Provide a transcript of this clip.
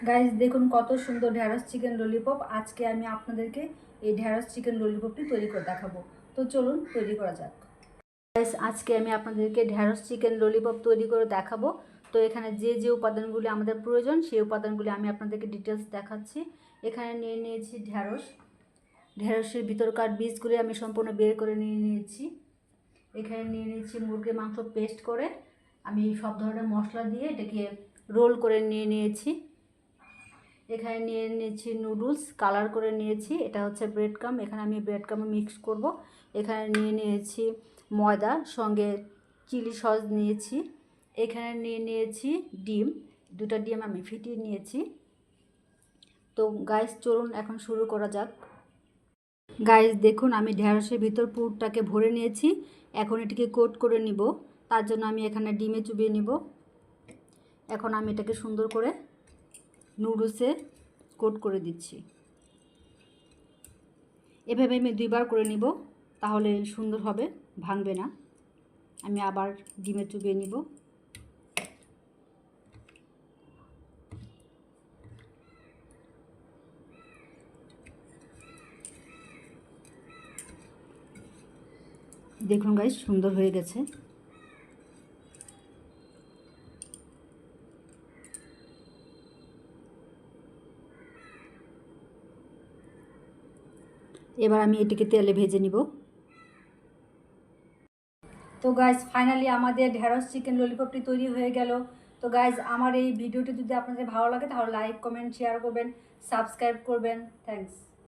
Guys দেখুন কত সুন্দর ঢ্যাঁড়স চিকেন ললিপপ। আজকে আমি আপনাদেরকে এই ঢ্যাঁড়স চিকেন ললিপপটি তৈরি করে দেখাবো। তো চলুন তৈরি করা যাক। গাইস আজকে আমি আপনাদেরকে ঢ্যাঁড়স চিকেন ললিপপ তৈরি করে দেখাবো। তো এখানে যে যে উপাদানগুলি আমাদের প্রয়োজন সেই উপাদানগুলি আমি আপনাদেরকে ডিটেলস দেখাচ্ছি। এখানে নিয়ে নিয়েছি ঢ্যাঁড়সের ভিতরকার বীজগুলি আমি সম্পূর্ণ বের করে নিয়ে নিয়েছি। এখানে নিয়ে নিয়েছি মুরগির মাংস পেস্ট করে আমি সব ধরনের মশলা দিয়ে এটাকে রোল করে নিয়ে নিয়েছি। এখানে নিয়ে নিয়েছি নুডলস কালার করে নিয়েছি, এটা হচ্ছে ব্রেড ক্রাম্ব, এখানে আমি ব্রেড ক্রাম্ব মিক্স করব। এখানে নিয়ে নিয়েছি ময়দা, সঙ্গে চিলি সস নিয়েছি। এখানে নিয়ে নিয়েছি ডিম, দুটো ডিম আমি ফিটিয়ে নিয়েছি। তো গাইস চলুন এখন শুরু করা যাক। গাইস দেখুন আমি ঢ্যাঁড়সের ভিতর পুরটাকে ভরে নিয়েছি। এখন এটিকে কোট করে নিব, তার জন্য আমি এখানে ডিমে চুবিয়ে নিব। এখন আমি এটাকে সুন্দর করে নুডলসে কোট করে দিচ্ছি। এভাবে আমি দুইবার করে নিব, তাহলে সুন্দর হবে, ভাঙবে না। আমি আবার ডিমে চুবিয়ে নিব। দেখুন গাইস সুন্দর হয়ে গেছে। এবার আমি এটিকে তেলে ভেজে নিব। তো গাইজ ফাইনালি আমাদের ঢ্যাঁড়স চিকেন ললিপপটি তৈরি হয়ে গেল। তো গাইজ আমার এই ভিডিওটি যদি আপনাদের ভালো লাগে তাহলে লাইক কমেন্ট শেয়ার করবেন, সাবস্ক্রাইব করবেন। থ্যাঙ্কস।